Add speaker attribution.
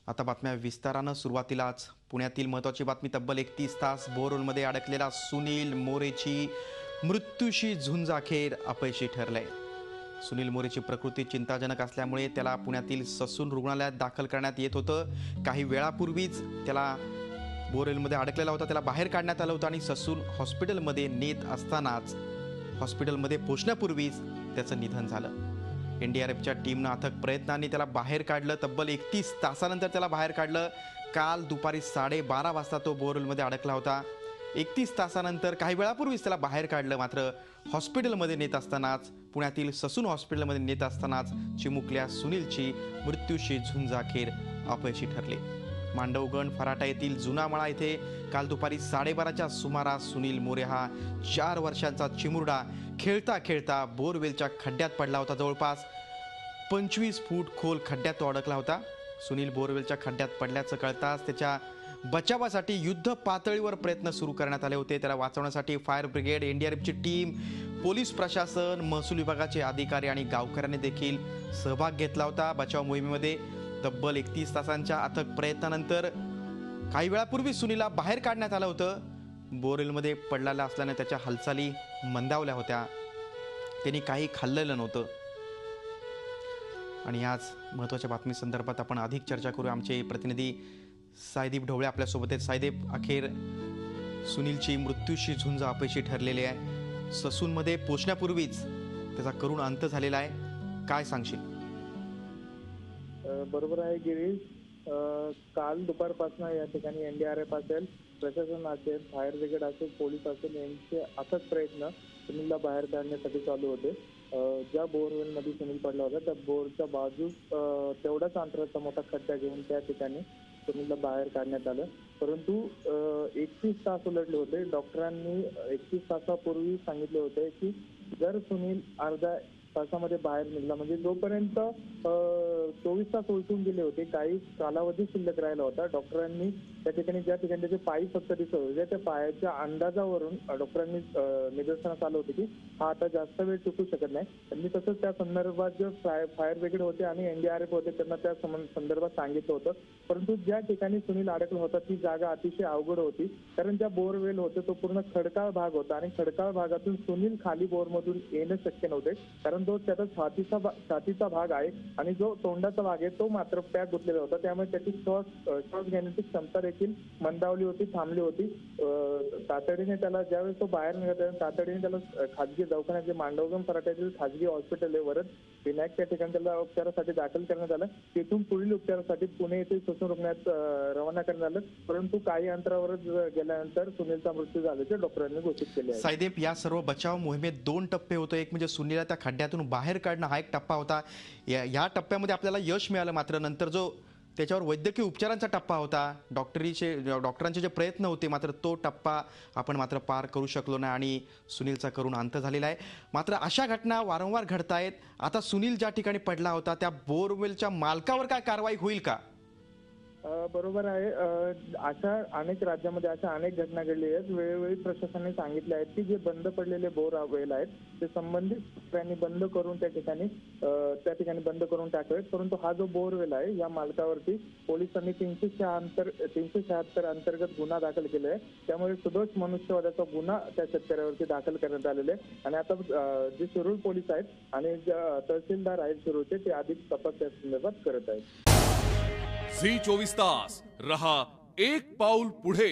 Speaker 1: आता बातम्या विस्तारानं सुरुवातीलाच पुण्यातील महत्त्वाची बातमी तब्बल 31 तास बोरवेलमध्ये अडकलेला सुनील मोरेची मृत्यूशी झुंज अखेर अपयशी ठरलंय। सुनील मोरेची प्रकृती चिंताजनक असल्यामुळे त्याला पुण्यातील ससून रुग्णालयात दाखल करण्यात येत होतं। काही वेळापूर्वीच त्याला बोरवेलमध्ये अडकलेला होता, त्याला बाहेर काढण्यात आलं होतं आणि ससून हॉस्पिटलमध्ये नेत असतानाच हॉस्पिटलमध्ये पोहोचण्यापूर्वीच त्याचं निधन झालं। एनडीआरएफच्या टीमनं अथक प्रयत्नांनी त्याला बाहेर काढलं। तब्बल 31 तासानंतर त्याला बाहेर काढलं। काल दुपारी 12:30 वाजता तो बोरवेलमध्ये अडकला होता। 31 तासानंतर काही वेळापूर्वीच त्याला बाहेर काढलं, मात्र हॉस्पिटलमध्ये नेत असतानाच पुण्यातील ससून हॉस्पिटलमध्ये नेत असतानाच चिमुकल्या सुनीलची मृत्यूशी झुंज अखेर अपयशी ठरली। मांडवगण फराटा येथील जुना मळा येथे काल दुपारी 12:30च्या सुमारास सुनील मोरे हा 4 वर्षांचा चिमुरडा खेळता खेळता बोरवेलच्या खड्ड्यात पडला होता। जवळपास 25 फूट खोल खड्ड्यात तो अडकला होता। सुनील बोरवेलच्या खड्ड्यात पडल्याचं कळताच त्याच्या बचावासाठी युद्ध पातळीवर प्रयत्न सुरू करण्यात आले होते। त्याला वाचवण्यासाठी फायर ब्रिगेड, एनडीआरएफची टीम, पोलीस प्रशासन, महसूल विभागाचे अधिकारी आणि गावकऱ्यांनी देखील सहभाग घेतला होता। बचाव मोहिमेमध्ये तब्बल 31 तासांच्या अथक प्रयत्नानंतर काही वेळापूर्वी सुनीलला बाहेर काढण्यात आलं होतं। बोरवेलमध्ये पडलेला असल्याने त्याच्या हालचाली मंदावल्या होत्या, त्यांनी काही खाल्लेलं नव्हतं। आणि आज महत्त्वाच्या बातमी संदर्भात आपण अधिक चर्चा करू। आमचे प्रतिनिधी सायदीप ढवळे आपल्यासोबत आहेत। सायदीप, अखेर सुनीलची मृत्यूशी झुंज अपयशी ठरलेली आहे। ससूनमध्ये पोहोचण्यापूर्वीच त्याचा करुण अंत झालेला आहे, काय सांगशील?
Speaker 2: बरोबर आहे गिरीश, काल दुपारपासून या ठिकाणी एनडीआरएफ असेल, प्रशासन असेल, फायर ब्रिगेड असेल, पोलीस असेल यांचे अथक प्रयत्न सुनीलला बाहेर काढण्यासाठी चालू होते। ज्या बोरवेलमध्ये सुनील पडला होता त्या बोरच्या बाजू तेवढाच अंतराचा मोठा खड्डा घेऊन त्या ठिकाणी सुनीलला बाहेर काढण्यात आलं। परंतु 31 तास उलटले होते। डॉक्टरांनी 31 तासापूर्वी सांगितले होते की जर सुनील अर्ध्या तासामध्ये बाहेर निघाला, म्हणजे जोपर्यंत 24 तास उलटून गेले होते, काही कालावधी शिल्लक राहिला होता। डॉक्टरांनी त्या ठिकाणी ज्या ठिकाणी त्याचे पाय फक्त दिसत होते त्या पायाच्या अंदाजावरून डॉक्टरांनी निदर्शनास आलं होतं की हा आता जास्त वेळ टिकू शकत नाही। त्यांनी तसंच त्या संदर्भात जे फायर ब्रिगेड होते आणि एनडीआरएफ होते त्यांना त्या संदर्भात सांगितलं होतं। परंतु ज्या ठिकाणी सुनील अडकला होता ती जागा अतिशय अवघड होती, कारण ज्या बोरवेल होते तो पूर्ण खडकाळ भाग होता आणि खडकाळ भागातून सुनील खाली बोरमधून येणं शक्य नव्हते, कारण तो त्याचा छातीचा भाग आहे आणि जो तोंडाचा भाग आहे तो मात्र पॅक गुंतलेला होता। त्यामुळे त्याची श्वास घेण्याची क्षमता देखील मंदावली होती, थांबली होती। तातडीने त्याला ज्यावेळेस तो बाहेर निघत तातडीने त्याला खाजगी दवाखान्यात, जे मांडवगण फराट्यातील खाजगी हॉस्पिटल आहे वरद विनायक, त्या ठिकाणी त्याला उपचारासाठी दाखल करण्यात आलं। तिथून पुढील उपचारासाठी पुणे येथे ससून रुग्णालयात रवाना करण्यात आलं। परंतु काही अंतरावरच गेल्यानंतर सुनीलचा मृत्यू झाल्याचे डॉक्टरांनी घोषित केले आहे।
Speaker 1: सायदीप, या सर्व बचाव मोहिमेत 2 टप्पे होते। एक म्हणजे सुनीलला त्या खड्ड्यातून बाहेर काढणं हा एक टप्पा होता। या टप्प्यामध्ये आपल्याला यश मिळालं, मात्र नंतर जो त्याच्यावर वैद्यकीय उपचारांचा टप्पा होता, डॉक्टरांचे जे प्रयत्न होते, मात्र तो टप्पा आपण मात्र पार करू शकलो नाही आणि सुनीलचा करुण अंत झालेला आहे। मात्र अशा घटना वारंवार घडतायत। आता सुनील ज्या ठिकाणी पडला होता त्या बोरवेलच्या मालकावर काय कारवाई होईल का?
Speaker 2: बरोबर आहे, अशा अनेक राज्यामध्ये अशा अनेक घटना घडलेल्या आहेत। वेळोवेळी प्रशासनाने सांगितले आहेत की जे बंद पडलेले बोरवेल आहेत ते संबंधित सूत्रांनी बंद करून त्या ठिकाणी बंद करून टाकावेत। परंतु हा जो बोरवेल आहे या मालकावरती पोलिसांनी 376 अंतर्गत गुन्हा दाखल केला आहे। त्यामुळे सदोष मनुष्यवधाचा गुन्हा त्या शेतकऱ्यावरती दाखल करण्यात आलेला आहे आणि आता जे शिरूर पोलीस आहेत आणि तहसीलदार आहेत शिरूरचे ते अधिक तपास त्या संदर्भात करत आहेत।
Speaker 3: झी 24 तास रहा एक पाऊल पुढे।